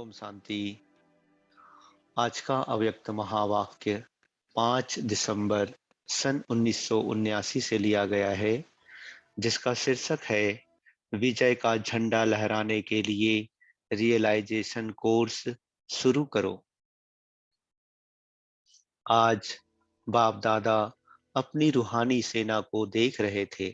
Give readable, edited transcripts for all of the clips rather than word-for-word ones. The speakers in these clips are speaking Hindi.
ओम शांति। आज का अव्यक्त महावाक्य 5 दिसंबर सन 1979 से लिया गया है, जिसका शीर्षक है विजय का झंडा लहराने के लिए रियलाइजेशन कोर्स शुरू करो। आज बाप दादा अपनी रूहानी सेना को देख रहे थे।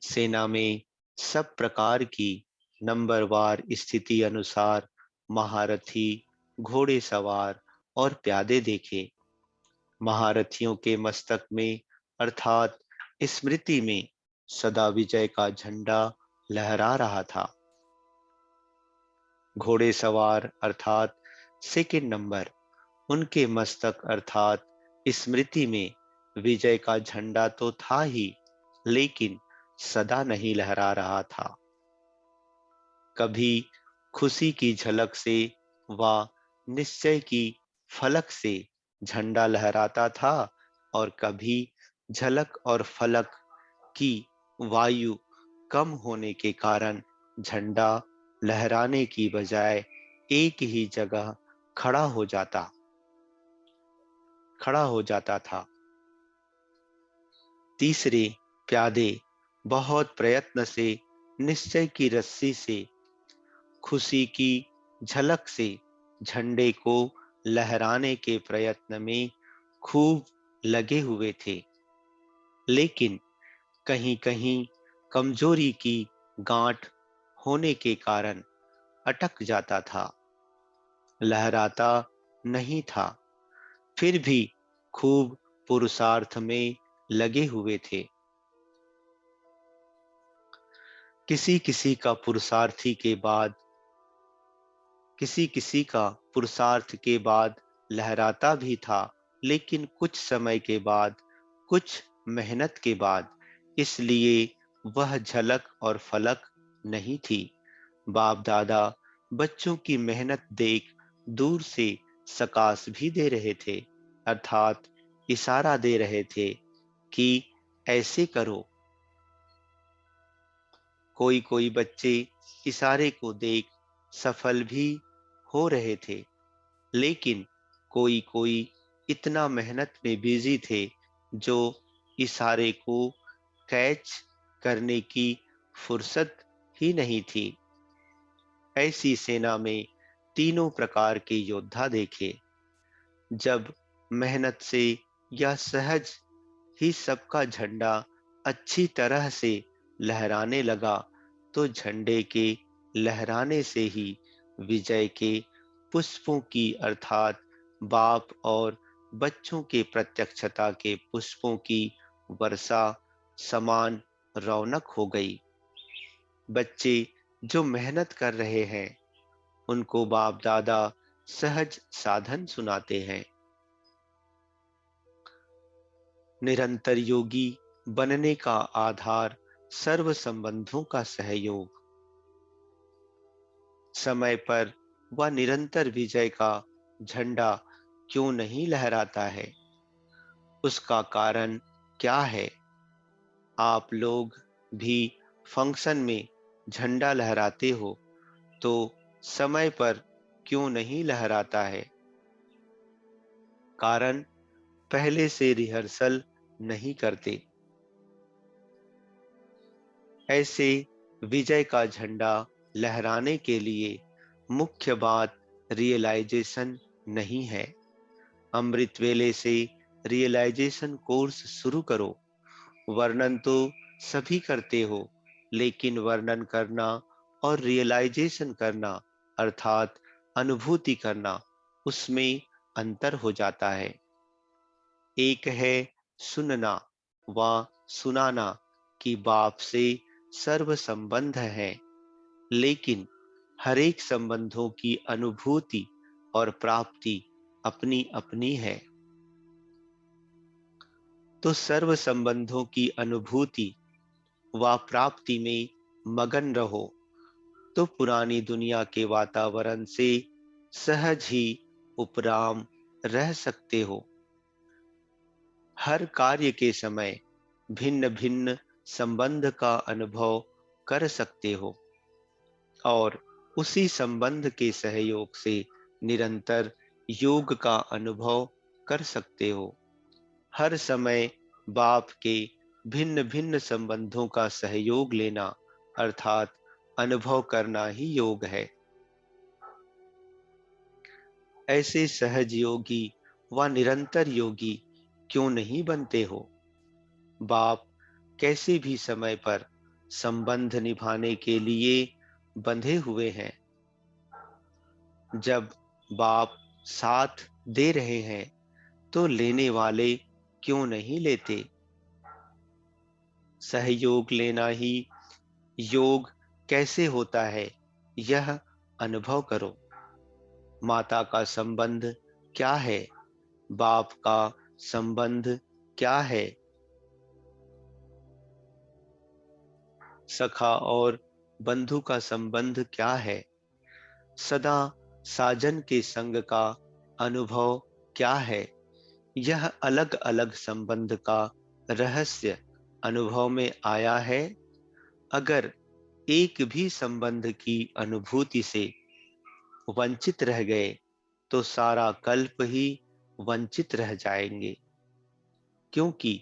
सेना में सब प्रकार की नंबरवार स्थिति अनुसार महारथी, घोड़ेसवार और प्यादे देखे। महारथियों के मस्तक में अर्थात स्मृति में सदा विजय का झंडा लहरा रहा था। घोड़ेसवार अर्थात सेकंड नंबर, उनके मस्तक अर्थात स्मृति में विजय का झंडा तो था ही, लेकिन सदा नहीं लहरा रहा था। कभी खुशी की झलक से व निश्चय की फलक से झंडा लहराता था, और कभी झलक और फलक की वायु कम होने के कारण झंडा लहराने की बजाय एक ही जगह खड़ा हो जाता था। तीसरे प्यादे बहुत प्रयत्न से निश्चय की रस्सी से खुशी की झलक से झंडे को लहराने के प्रयत्न में खूब लगे हुए थे, लेकिन कहीं कहीं कमजोरी की गांठ होने के कारण अटक जाता था, लहराता नहीं था। फिर भी खूब पुरुषार्थ में लगे हुए थे। किसी किसी का पुरुषार्थ के बाद लहराता भी था, लेकिन कुछ समय के बाद, कुछ मेहनत के बाद, इसलिए वह झलक और फलक नहीं थी। बाप दादा बच्चों की मेहनत देख दूर से सकाश भी दे रहे थे, अर्थात इशारा दे रहे थे कि ऐसे करो। कोई कोई बच्चे इशारे को देख सफल भी हो रहे थे, लेकिन कोई कोई इतना मेहनत में बिजी थे जो इशारे को कैच करने की फुर्सत ही नहीं थी। ऐसी सेना में तीनों प्रकार के योद्धा देखे। जब मेहनत से या सहज ही सबका झंडा अच्छी तरह से लहराने लगा, तो झंडे के लहराने से ही विजय के पुष्पों की अर्थात बाप और बच्चों के प्रत्यक्षता के पुष्पों की वर्षा समान रौनक हो गई। बच्चे जो मेहनत कर रहे हैं, उनको बाप दादा सहज साधन सुनाते हैं। निरंतर योगी बनने का आधार सर्व संबंधों का सहयोग। समय पर वह निरंतर विजय का झंडा क्यों नहीं लहराता है? उसका कारण क्या है? आप लोग भी फंक्शन में झंडा लहराते हो, तो समय पर क्यों नहीं लहराता है? कारण पहले से रिहर्सल नहीं करते। ऐसे विजय का झंडा लहराने के लिए मुख्य बात रियलाइजेशन नहीं है। अमृत वेले से रियलाइजेशन कोर्स शुरू करो। वर्णन तो सभी करते हो, लेकिन वर्णन करना और रियलाइजेशन करना अर्थात अनुभूति करना, उसमें अंतर हो जाता है। एक है सुनना व सुनाना कि बाप से सर्व संबंध है, लेकिन हर एक संबंधों की अनुभूति और प्राप्ति अपनी अपनी है। तो सर्व संबंधों की अनुभूति व प्राप्ति में मगन रहो, तो पुरानी दुनिया के वातावरण से सहज ही उपराम रह सकते हो। हर कार्य के समय भिन्न भिन्न संबंध का अनुभव कर सकते हो, और उसी संबंध के सहयोग से निरंतर योग का अनुभव कर सकते हो। हर समय बाप के भिन्न भिन्न संबंधों का सहयोग लेना अर्थात अनुभव करना ही योग है। ऐसे सहज योगी व निरंतर योगी क्यों नहीं बनते हो? बाप कैसे भी समय पर संबंध निभाने के लिए बंधे हुए हैं। जब बाप साथ दे रहे हैं तो लेने वाले क्यों नहीं लेते? सहयोग लेना ही योग कैसे होता है, यह अनुभव करो। माता का संबंध क्या है? बाप का संबंध क्या है? सखा और बंधु का संबंध क्या है? सदा साजन के संग का अनुभव क्या है? यह अलग अलग संबंध का रहस्य अनुभव में आया है। अगर एक भी संबंध की अनुभूति से वंचित रह गए तो सारा कल्प ही वंचित रह जाएंगे, क्योंकि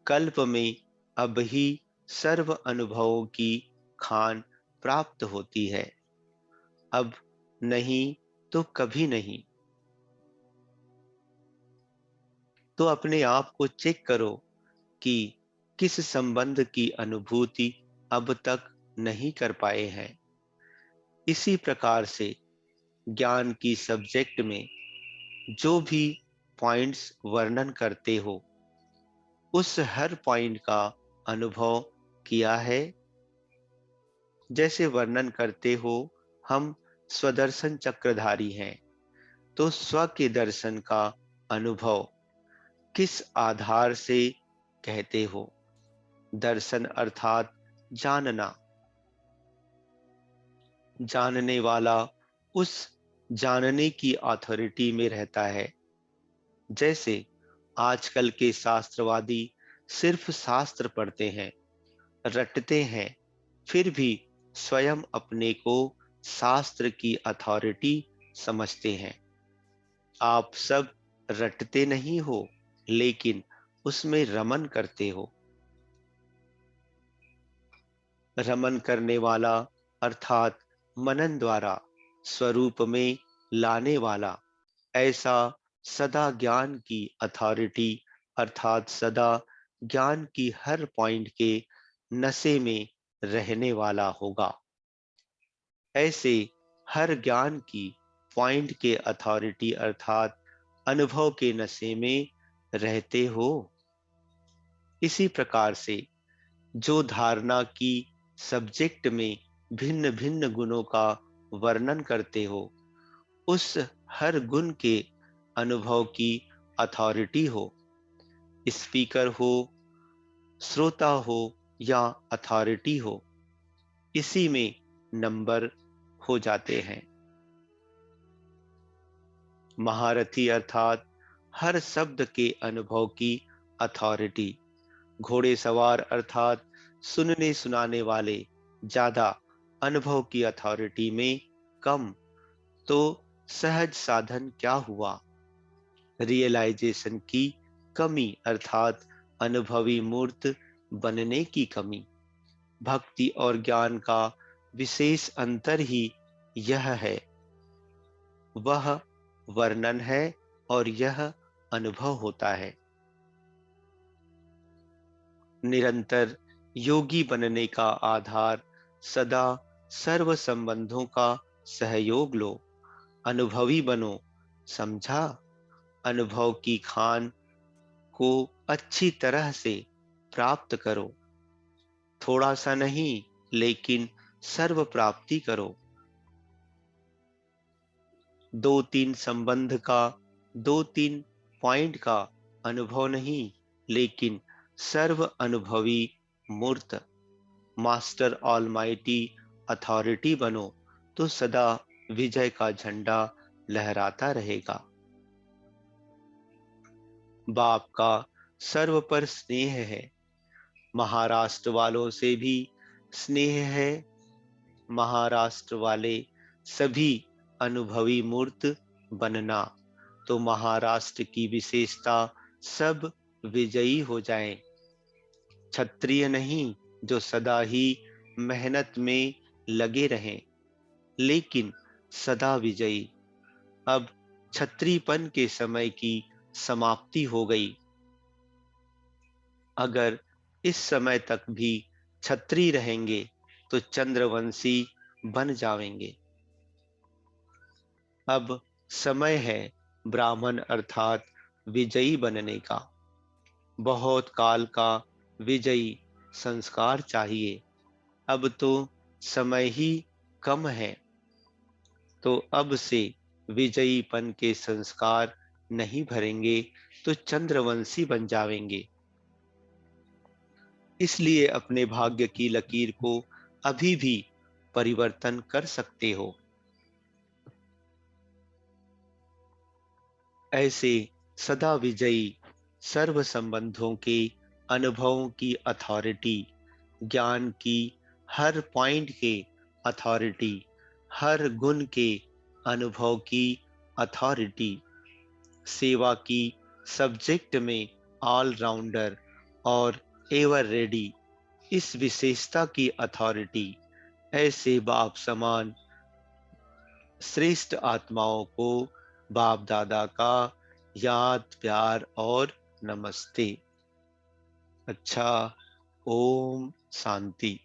कल्प में अब ही सर्व अनुभवों की खान प्राप्त होती है। अब नहीं तो कभी नहीं। तो अपने आप को चेक करो कि किस संबंध की अनुभूति अब तक नहीं कर पाए हैं। इसी प्रकार से ज्ञान की सब्जेक्ट में जो भी पॉइंट्स वर्णन करते हो, उस हर पॉइंट का अनुभव किया है। जैसे वर्णन करते हो, हम स्वदर्शन चक्रधारी हैं, तो स्व के दर्शन का अनुभव किस आधार से कहते हो? दर्शन अर्थात जानना। जानने वाला उस जानने की अथॉरिटी में रहता है। जैसे आजकल के शास्त्रवादी सिर्फ शास्त्र पढ़ते हैं, रटते हैं, फिर भी स्वयं अपने को शास्त्र की अथॉरिटी समझते हैं। आप सब रटते नहीं हो, लेकिन उसमें रमन करते हो। रमन करने वाला अर्थात मनन द्वारा स्वरूप में लाने वाला, ऐसा सदा ज्ञान की अथॉरिटी अर्थात सदा ज्ञान की हर पॉइंट के नशे में रहने वाला होगा। ऐसे हर ज्ञान की पॉइंट के अथॉरिटी अर्थात अनुभव के नशे में रहते हो। इसी प्रकार से जो धारणा की सब्जेक्ट में भिन्न भिन्न गुणों का वर्णन करते हो, उस हर गुण के अनुभव की अथॉरिटी हो। स्पीकर हो, श्रोता हो या अथॉरिटी हो, इसी में नंबर हो जाते हैं। महारथी अर्थात हर शब्द के अनुभव की अथॉरिटी। घोड़ेसवार अर्थात सुनने सुनाने वाले ज्यादा, अनुभव की अथॉरिटी में कम। तो सहज साधन क्या हुआ? रियलाइजेशन की कमी अर्थात अनुभवी मूर्त बनने की कमी। भक्ति और ज्ञान का विशेष अंतर ही यह है। वह वर्णन है और यह अनुभव होता है। निरंतर योगी बनने का आधार सदा सर्व संबंधों का सहयोग लो। अनुभवी बनो, समझा? अनुभव की खान को अच्छी तरह से प्राप्त करो। थोड़ा सा नहीं, लेकिन सर्व प्राप्ति करो। दो तीन संबंध का, दो तीन पॉइंट का अनुभव नहीं, लेकिन सर्व अनुभवी मूर्त मास्टर ऑलमाइटी अथॉरिटी बनो, तो सदा विजय का झंडा लहराता रहेगा। बाप का सर्व पर स्नेह है। महाराष्ट्र वालों से भी स्नेह है। महाराष्ट्र वाले सभी अनुभवी मूर्त बनना, तो महाराष्ट्र की विशेषता सब विजयी हो जाएं। क्षत्रिय नहीं जो सदा ही मेहनत में लगे रहें, लेकिन सदा विजयी। अब क्षत्रियपन के समय की समाप्ति हो गई। अगर इस समय तक भी क्षत्रिय रहेंगे तो चंद्रवंशी बन जाएंगे। अब समय है ब्राह्मण अर्थात विजयी बनने का। बहुत काल का विजयी संस्कार चाहिए। अब तो समय ही कम है, तो अब से विजयीपन के संस्कार नहीं भरेंगे तो चंद्रवंशी बन जाएंगे। इसलिए अपने भाग्य की लकीर को अभी भी परिवर्तन कर सकते हो। ऐसे सदा विजयी, सर्व संबंधों के अनुभवों की अथॉरिटी, ज्ञान की हर पॉइंट के अथॉरिटी, हर गुण के अनुभव की अथॉरिटी, सेवा की सब्जेक्ट में ऑलराउंडर और एवर रेडी, इस विशेषता की अथॉरिटी, ऐसे बाप समान श्रेष्ठ आत्माओं को बाप दादा का याद, प्यार और नमस्ते। अच्छा, ओम शांति।